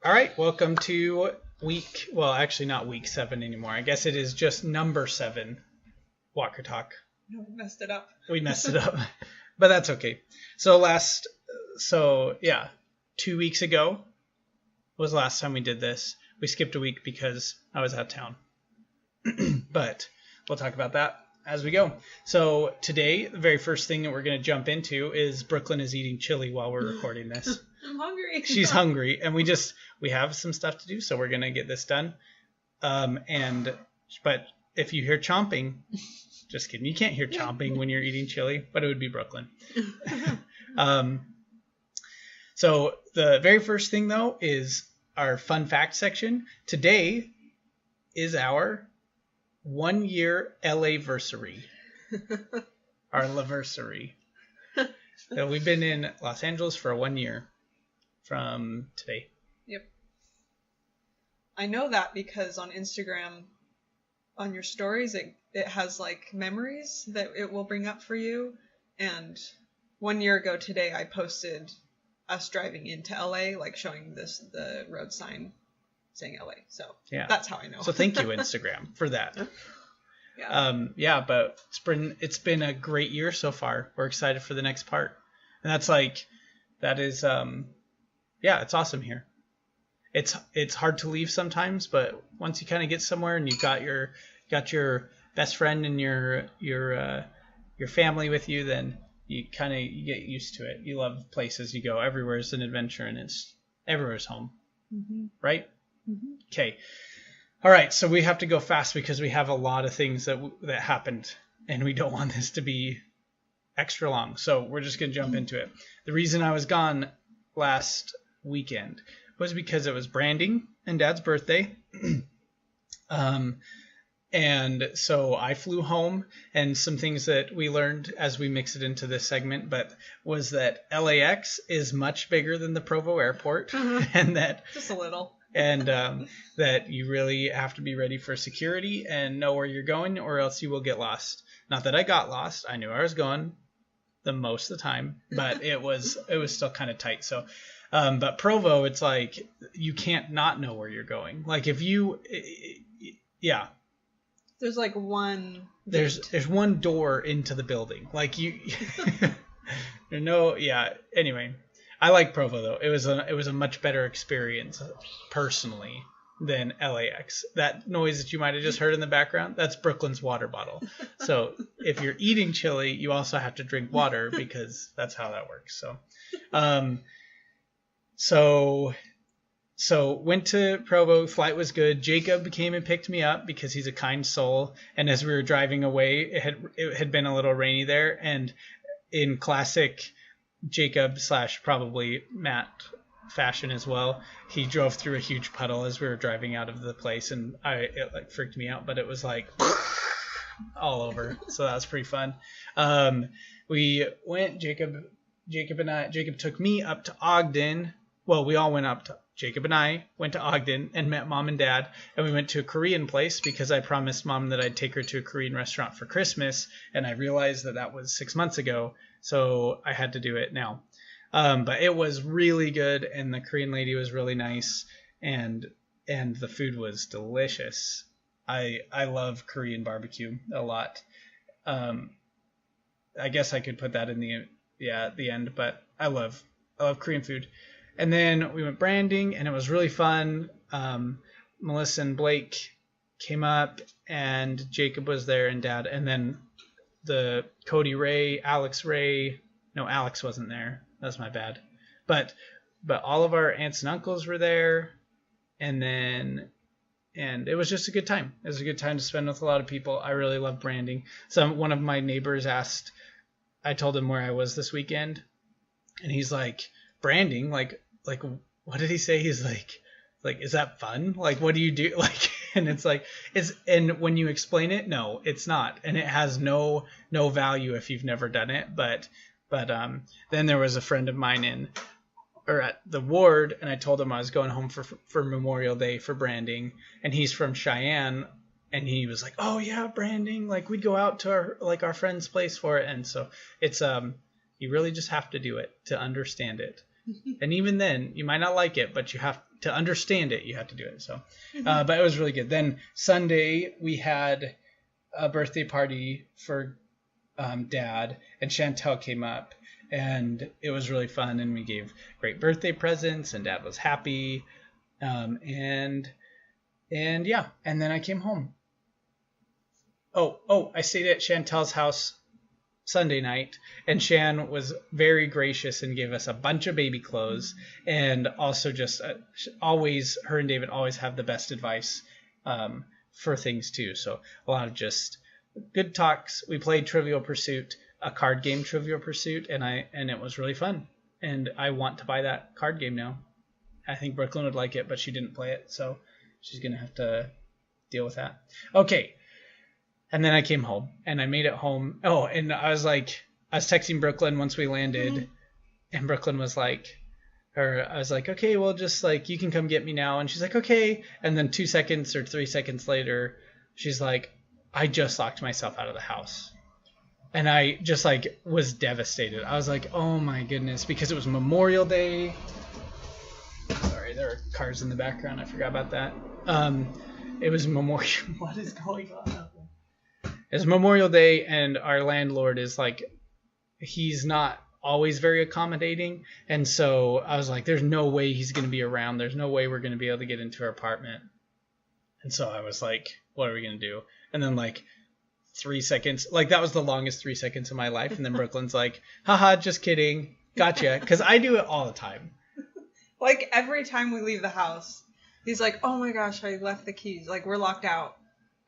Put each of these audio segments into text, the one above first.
All right, welcome to actually not week 7 anymore. I guess it is just number 7 Walker Talk. No, we messed it up. We messed it up, but that's okay. So 2 weeks ago was the last time we did this. We skipped a week because I was out of town, but we'll talk about that as we go. So today, the very first thing that we're going to jump into is Brooklyn is eating chili while we're recording this. I'm hungry. She's hungry, and we have some stuff to do, so we're gonna get this done. But if you hear chomping, just kidding. You can't hear chomping when you're eating chili, but it would be Brooklyn. So the very first thing though is our fun fact section. Today is our 1 year LA-versary. Our LA-versary. So we've been in Los Angeles for 1 year from today. Yep. I know that because on Instagram, on your stories, it has like memories that it will bring up for you. And 1 year ago today, I posted us driving into LA, like showing the road sign saying LA. So that's how I know. So thank you, Instagram, for that. Yeah. But it's been a great year so far. We're excited for the next part. And it's awesome here. It's hard to leave sometimes, but once you kind of get somewhere and you've got your best friend and your family with you, then you get used to it. You love places. You go everywhere is an adventure, and everywhere's home. Mm-hmm. Right? Mm-hmm. Okay. All right. So we have to go fast because we have a lot of things that happened, and we don't want this to be extra long. So we're just going to jump into it. The reason I was gone last weekend was because it was Branding and Dad's birthday. And so I flew home, and some things that we learned as we mix it into this segment, but was that LAX is much bigger than the Provo airport, and that just a little, and that you really have to be ready for security and know where you're going, or else you will get lost. Not that I got lost. I knew I was going the most of the time, but it was still kind of tight. So, but Provo, it's like you can't not know where you're going. Like there's like one. There's one door into the building. Like you, Anyway, I like Provo though. It was a much better experience personally than LAX. That noise that you might have just heard in the background, that's Brooklyn's water bottle. So if you're eating chili, you also have to drink water because that's how that works. So went to Provo. Flight was good. Jacob came and picked me up because he's a kind soul. And as we were driving away, it had been a little rainy there. And in classic Jacob / probably Matt fashion as well, he drove through a huge puddle as we were driving out of the place, and it like freaked me out. But it was like all over. So that was pretty fun. We went. Jacob took me up to Ogden. Well, we all went up to. Jacob and I went to Ogden and met Mom and Dad, and we went to a Korean place because I promised Mom that I'd take her to a Korean restaurant for Christmas, and I realized that was 6 months ago, so I had to do it now. But it was really good, and the Korean lady was really nice, and the food was delicious. I love Korean barbecue a lot. I guess I could put that in the end, but I love Korean food. And then we went Branding, and it was really fun. Melissa and Blake came up, and Jacob was there, and Dad. And then the Cody Ray, Alex Ray. No, Alex wasn't there. That's my bad. But all of our aunts and uncles were there, and it was just a good time. It was a good time to spend with a lot of people. I really love Branding. One of my neighbors asked. I told him where I was this weekend, and he's like, Branding, like what did he say? He's like is that fun? Like, what do you do? Like, and it's like and when you explain it, no, it's not, and it has no value if you've never done it. But then there was a friend of mine at the ward, and I told him I was going home for Memorial Day for Branding, and he's from Cheyenne, and he was like, oh yeah, Branding, like we'd go out to our friend's place for it. And so it's you really just have to do it to understand it. And even then, you might not like it, but you have to understand it. You have to do it. So, but it was really good. Then Sunday we had a birthday party for Dad, and Chantel came up, and it was really fun. And we gave great birthday presents, and Dad was happy. And yeah, and then I came home. I stayed at Chantel's house Sunday night, and Shan was very gracious and gave us a bunch of baby clothes, and also just always, her and David always have the best advice for things too. So a lot of just good talks. We played Trivial Pursuit, a card game, Trivial Pursuit, and it was really fun. And I want to buy that card game now. I think Brooklyn would like it, but she didn't play it, so she's gonna have to deal with that. Okay. And then I came home, and I made it home. Oh, and I was texting Brooklyn once we landed, and Brooklyn was like, I was like, okay, well, just like, you can come get me now. And she's like, okay. And then 2 seconds or 3 seconds later, she's like, I just locked myself out of the house. And I just like was devastated. I was like, oh my goodness, because it was Memorial Day. Sorry, there are cars in the background. I forgot about that. It was Memorial. What is going on? It's Memorial Day, and our landlord is like, he's not always very accommodating. And so I was like, there's no way he's going to be around. There's no way we're going to be able to get into our apartment. And so I was like, what are we going to do? And then like 3 seconds, like that was the longest 3 seconds of my life. And then Brooklyn's like, haha, just kidding. Gotcha. Because I do it all the time. Like every time we leave the house, he's like, oh my gosh, I left the keys. Like we're locked out.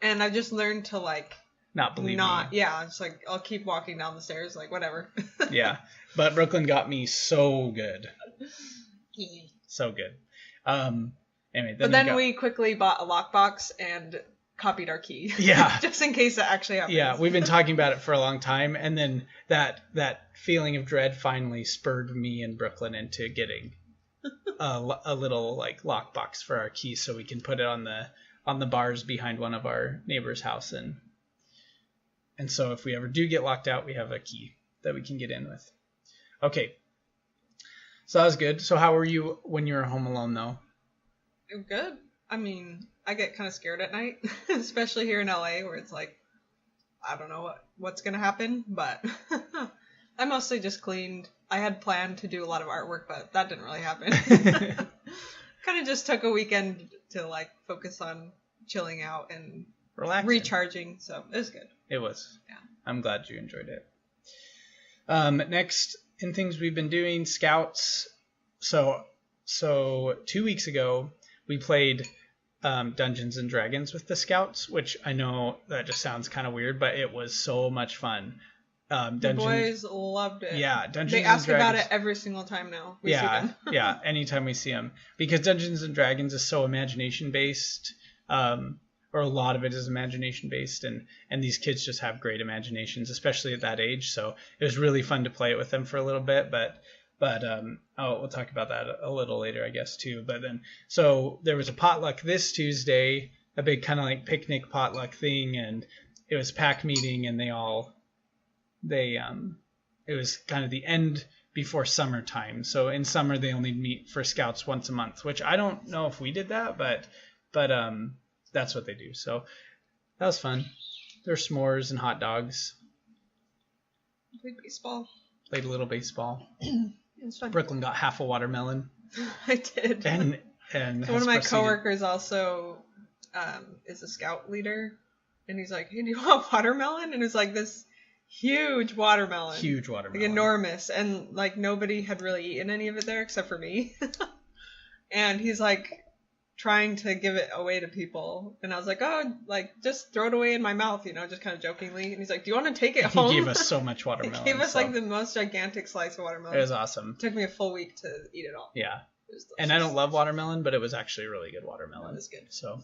And I just learned to like, not believe me. Yeah, it's like I'll keep walking down the stairs, like whatever. Yeah, but Brooklyn got me so good, so good. Anyway, then we quickly bought a lockbox and copied our key. Yeah, just in case it actually happens. Yeah, we've been talking about it for a long time, and then that feeling of dread finally spurred me and Brooklyn into getting a little like lockbox for our keys, so we can put it on the bars behind one of our neighbor's house. And so if we ever do get locked out, we have a key that we can get in with. Okay. So that was good. So how were you when you were home alone, though? Good. I mean, I get kind of scared at night, especially here in LA, where it's like, I don't know what's going to happen, but I mostly just cleaned. I had planned to do a lot of artwork, but that didn't really happen. Kind of just took a weekend to like focus on chilling out and relaxing, recharging. So it was good. It was. Yeah. I'm glad you enjoyed it. Next, in things we've been doing, Scouts. So 2 weeks ago, we played Dungeons and Dragons with the Scouts, which I know that just sounds kind of weird, but it was so much fun. The boys loved it. Yeah, Dungeons they ask and Dragons. about it every single time now. We see them. Yeah, anytime we see them, because Dungeons and Dragons is so imagination based. Or a lot of it is imagination based, and these kids just have great imaginations, especially at that age. So it was really fun to play it with them for a little bit, but we'll talk about that a little later, I guess, too. But then, so there was a potluck this Tuesday, a big kind of like picnic potluck thing, and it was pack meeting, and it was kind of the end before summertime. So in summer they only meet for Scouts once a month, which I don't know if we did that, but that's what they do. So that was fun. There's s'mores and hot dogs. Played baseball. Played a little baseball. It was fun. Brooklyn got half a watermelon. I did. And so one of my coworkers also is a scout leader, and he's like, "Hey, do you want watermelon?" And it's like this huge watermelon. Like enormous, and like nobody had really eaten any of it there except for me. And he's like trying to give it away to people, and I was like, oh, like just throw it away in my mouth, just kind of jokingly. And he's like, do you want to take it home? He gave us so much watermelon. He gave us like the most gigantic slice of watermelon. It was awesome. It took me a full week to eat it all. Yeah. It was delicious. And I don't love watermelon, but it was actually really good watermelon. It was good. So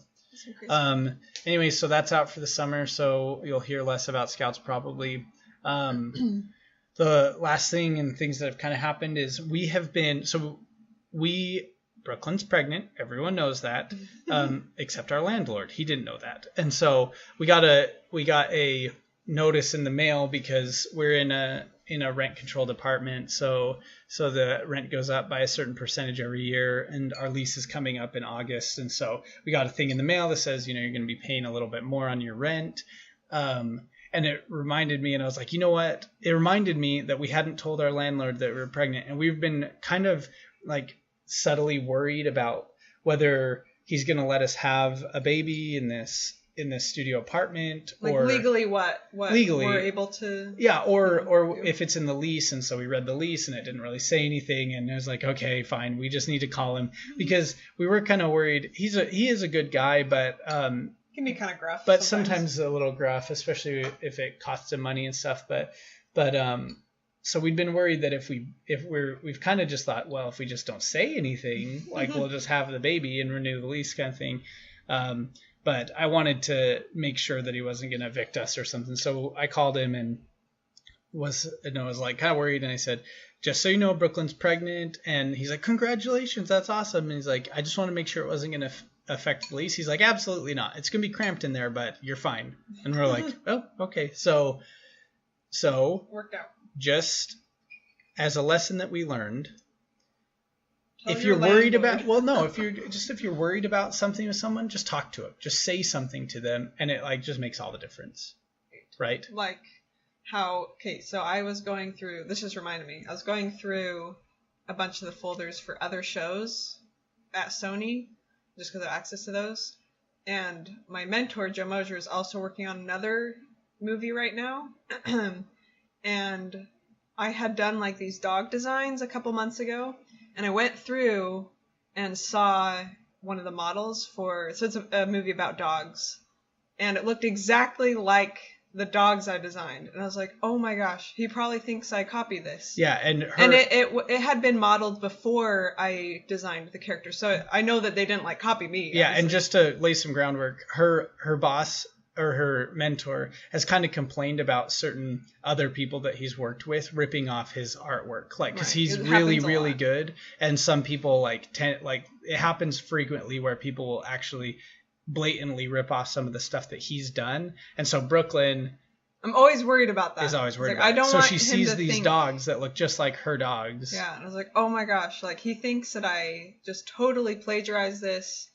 anyway, so that's out for the summer, so you'll hear less about Scouts probably. The last thing and things that have kind of happened is Brooklyn's pregnant. Everyone knows that, except our landlord. He didn't know that. And so we got a notice in the mail because we're in a in a rent controlled apartment, so the rent goes up by a certain percentage every year, and our lease is coming up in August, and so we got a thing in the mail that says, you're going to be paying a little bit more on your rent. And it reminded me, and I was like, you know what? It reminded me that we hadn't told our landlord that we were pregnant, and we've been kind of like subtly worried about whether he's going to let us have a baby in this studio apartment, like or legally what legally we're able to. Yeah, or if it's in the lease, and so we read the lease and it didn't really say anything, and it was like, okay, fine, we just need to call him, because we were kind of worried. He is a good guy, but Can be kind of gruff. but sometimes a little gruff, especially if it costs him money and stuff. But so we'd been worried that we've kind of just thought, well, if we just don't say anything, like we'll just have the baby and renew the lease kind of thing. But I wanted to make sure that he wasn't going to evict us or something. So I called him and was like kind of worried. And I said, just so you know, Brooklyn's pregnant. And he's like, congratulations, that's awesome. And he's like, I just want to make sure it wasn't going to affect the lease. He's like, absolutely not. It's going to be cramped in there, but you're fine. And we're like, oh, okay. So worked out. Just as a lesson that we learned, Tell if your you're worried landlord. if you're worried about something with someone, just talk to them. Just say something to them, and it like just makes all the difference. Right? Like how, okay, so I was going through, this just reminded me, I was going through a bunch of the folders for other shows at Sony, just because I have access to those. And my mentor, Joe Mosier, is also working on another movie right now. And I had done like these dog designs a couple months ago. And I went through and saw one of the models so it's a movie about dogs. And it looked exactly like the dogs I designed. And I was like, oh my gosh, he probably thinks I copied this. Yeah, and it had been modeled before I designed the character. So I know that they didn't like copy me. Yeah, obviously. and just to lay some groundwork, her boss or her mentor has kind of complained about certain other people that he's worked with ripping off his artwork, like, because he's really really good, and some people it happens frequently where people will actually blatantly rip off some of the stuff that he's done. And so Brooklyn, I'm always worried about that. Is always worried like, about I don't it. So want she him sees to these think, dogs that look just like her dogs. Yeah, and I was like, oh my gosh, like he thinks that I just totally plagiarized this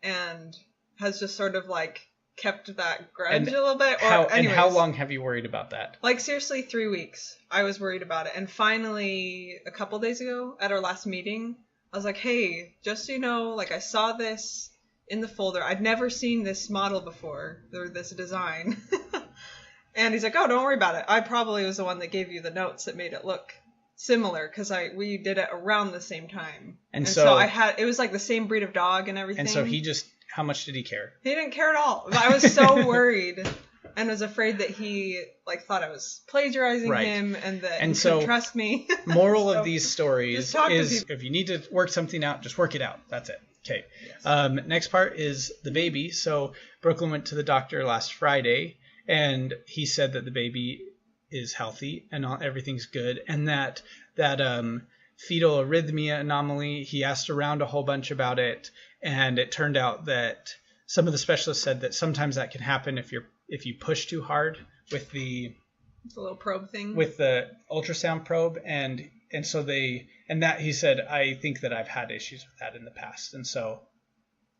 and has just sort of like kept that grudge a little bit. And how long have you worried about that? Like seriously, 3 weeks. I was worried about it. And finally, a couple days ago at our last meeting, I was like, hey, just so you know, like I saw this in the folder. I'd never seen this model before, or this design. And he's like, oh, don't worry about it. I probably was the one that gave you the notes that made it look similar, because we did it around the same time. And so it was like the same breed of dog and everything. And so how much did he care? He didn't care at all. I was so worried and was afraid that he thought I was plagiarizing him and that he couldn't trust me. Moral of these stories is if you need to work something out, just work it out. That's it. Okay. Yes. Next part is the baby. So Brooklyn went to the doctor last Friday, and he said that the baby is healthy and everything's good, and that fetal arrhythmia anomaly, he asked around a whole bunch about it, and it turned out that some of the specialists said that sometimes that can happen if you push too hard with the little probe thing, with the ultrasound probe, and so he said, I think that I've had issues with that in the past. And so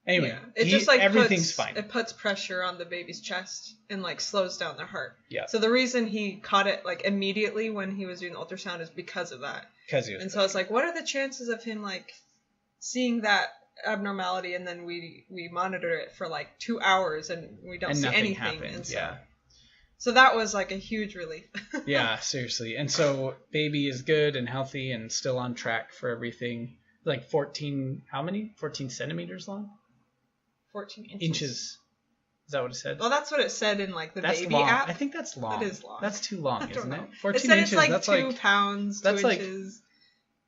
anyway, it just everything's fine. It puts pressure on the baby's chest and like slows down their heart. Yeah. So the reason he caught it like immediately when he was doing the ultrasound is because of that. And so I was like, what are the chances of him like seeing that abnormality, and then we monitor it for like 2 hours and we don't see anything happens. And so that was like a huge relief. Yeah, seriously. And so baby is good and healthy and still on track for everything. Like 14 centimeters long? 14 inches. Is that what it said? Well, that's what it said in like the baby long. app. I think that's long. That is long. That's too long, isn't it? 14 it said inches. It's like that's 2 pounds. That's 2 inches.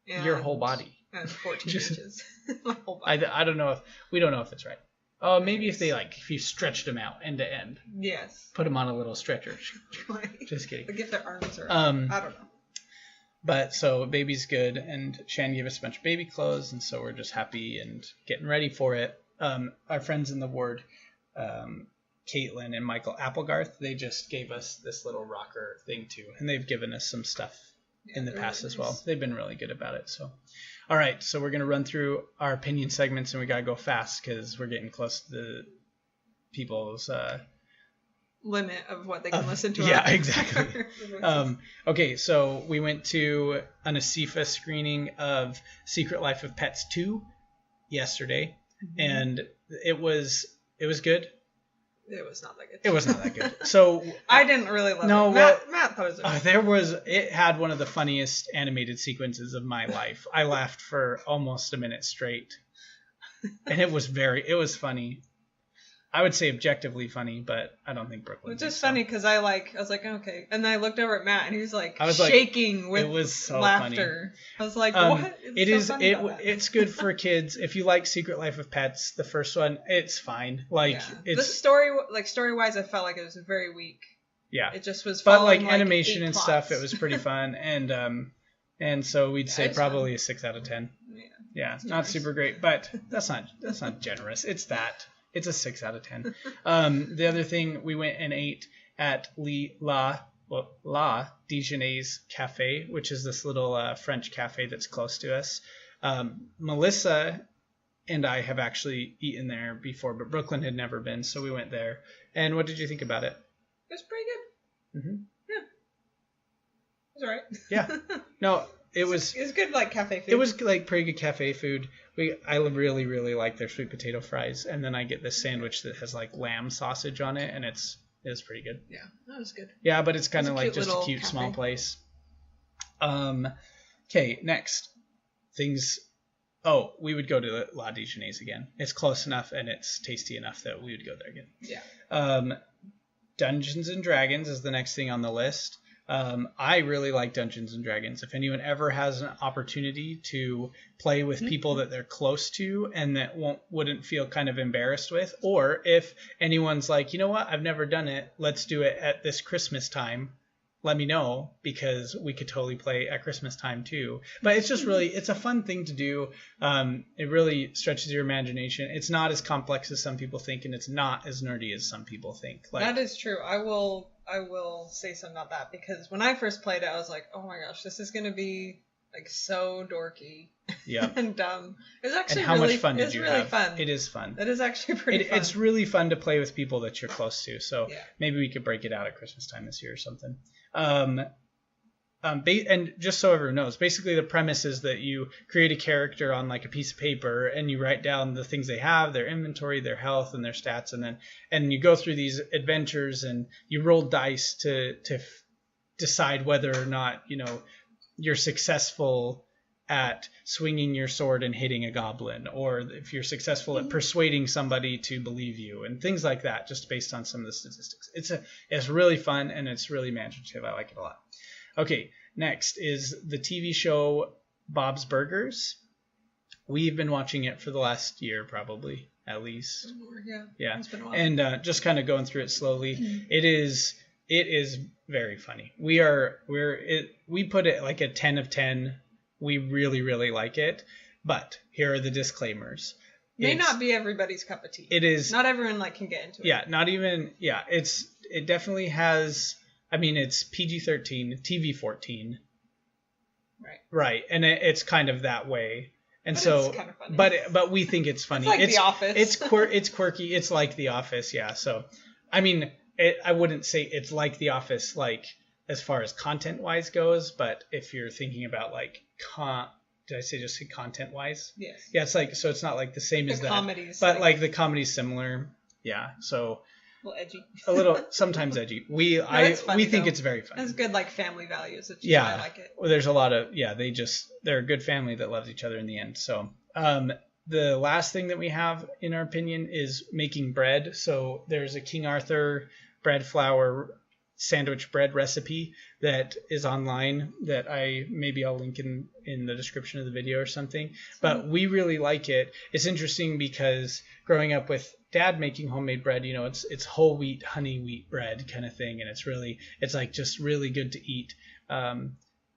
Like your whole body. And 14 inches. My whole body. I don't know we don't know if it's right. Oh, maybe if you stretched them out end to end. Yes. Put them on a little stretcher. Just kidding. Like if their arms are. I don't know. But so baby's good, and Shan gave us a bunch of baby clothes, and so we're just happy and getting ready for it. Our friends in the ward, Caitlin and Michael Applegarth, they just gave us this little rocker thing too, and they've given us some stuff in the they're past really as well. nice. They've been really good about it. So, all right, so we're gonna run through our opinion segments, and we gotta go fast because we're getting close to the people's Limit of what they can listen to. Yeah, exactly. Okay, so we went to an ASIFA screening of Secret Life of Pets 2 yesterday, and it was good. It was not that good. It was not that good. So I didn't really love No, it. well, Matt thought it was okay. it had one of the funniest animated sequences of my life. I laughed for almost a minute straight, and it was funny. I would say objectively funny, but I don't think Brooklyn. Which is funny because I was like, okay, and then I looked over at Matt and he was like I was shaking with it was so laughter. Funny. I was like, what? It's good for kids if you like Secret Life of Pets. The first one, it's fine. Like the story wise, I felt like it was very weak. Yeah, it just was. But like animation and plots. stuff, it was pretty fun, and so we'd say probably a 6 out of 10. Yeah, not super great, but that's not generous. It's a 6 out of 10. The other thing, we went and ate at La Dijonnaise Cafe, which is this little French cafe that's close to us. Melissa and I have actually eaten there before, but Brooklyn had never been, so we went there. And what did you think about it? It was pretty good. Mm-hmm. Yeah. It was alright. Yeah. No, it was good, like cafe food. It was like pretty good cafe food. I really, really like their sweet potato fries, and then I get this sandwich that has like lamb sausage on it, and it's pretty good. Yeah, that was good. Yeah, but it's kind of like just a cute cafe. small place. Okay, next things. Oh, we would go to La Dijonnaise again. It's close enough and it's tasty enough that we would go there again. Yeah. Dungeons and Dragons is the next thing on the list. I really like Dungeons and Dragons. If anyone ever has an opportunity to play with people that they're close to and that wouldn't feel kind of embarrassed with, or if anyone's like, you know what, I've never done it, let's do it at this Christmas time, let me know, because we could totally play at Christmas time too. But it's just really, it's a fun thing to do. It really stretches your imagination. It's not as complex as some people think, and it's not as nerdy as some people think. That is true. I will say something about that, because when I first played it, I was like, oh my gosh, this is going to be like so dorky. Yeah. And dumb. It's actually and how really, much fun did you really have? Fun. It is fun. It is actually pretty fun. It's really fun to play with people that you're close to. So yeah. Maybe we could break it out at Christmas time this year or something. And just so everyone knows, basically the premise is that you create a character on like a piece of paper and you write down the things they have, their inventory, their health, and their stats, and you go through these adventures and you roll dice to decide whether or not you're successful at swinging your sword and hitting a goblin, or if you're successful at persuading somebody to believe you, and things like that, just based on some of the statistics. It's really fun and it's really imaginative. I like it a lot. Okay, next is the TV show Bob's Burgers. We've been watching it for the last year, probably, at least. Yeah. It's been a while. And just kind of going through it slowly. Mm-hmm. It is very funny. We put it like a 10 of 10. We really, really like it. But here are the disclaimers. May not be everybody's cup of tea. It is. Not everyone can get into it. Yeah, not even. Yeah, it definitely has. I mean, it's PG-13, TV-14. Right, and it's kind of that way. And but so, it's kind of funny. But we think it's funny. It's like The Office. It's quirky. It's like The Office, yeah. So, I mean, I wouldn't say it's like The Office, like as far as content-wise goes. But if you're thinking about did I say just content-wise? Yes. Yeah, it's like, so it's not like the same as that. Comedies, but like the comedy's similar. Yeah. So. A little edgy. A little, sometimes edgy. We think it's very funny. It's good, like family values. Yeah, I like it. Well, there's a lot of they're a good family that loves each other in the end. So, the last thing that we have in our opinion is making bread. So there's a King Arthur bread flour sandwich bread recipe that is online that I'll link in the description of the video or something. But we really like it. It's interesting because growing up with Dad making homemade bread, it's whole wheat, honey wheat bread kind of thing, and it's like just really good to eat,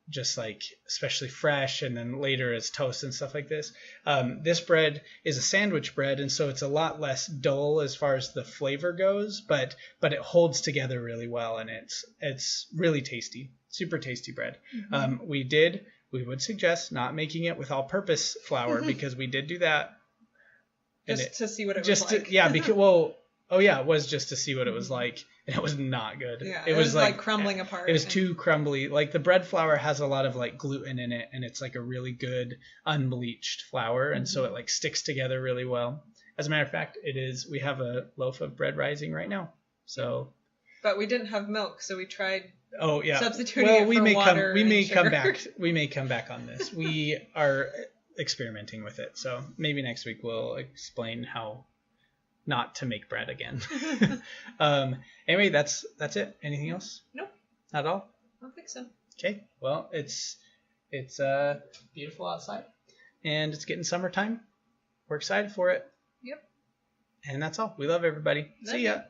just like especially fresh, and then later as toast and stuff like this. This bread is a sandwich bread, and so it's a lot less dull as far as the flavor goes, but it holds together really well, and it's really tasty. Super tasty bread. Mm-hmm. We would suggest not making it with all-purpose flour because we did do that. Just to see what it was like. Because it was just to see what it was like, and it was not good. Yeah, it was like crumbling apart. It was too crumbly. Like the bread flour has a lot of like gluten in it, and it's like a really good unbleached flour, and so it like sticks together really well. As a matter of fact, we have a loaf of bread rising right now. So. But we didn't have milk, so we tried. Oh yeah. Substituting it for water. We may sugar. come back. We may come back on this. We are experimenting with it, so maybe next week we'll explain how not to make bread again. Anyway, that's it. Anything else? Nope. Not at all? I don't think so. Okay. Well, it's beautiful outside, and it's getting summertime. We're excited for it. Yep. And that's all. We love everybody. See ya.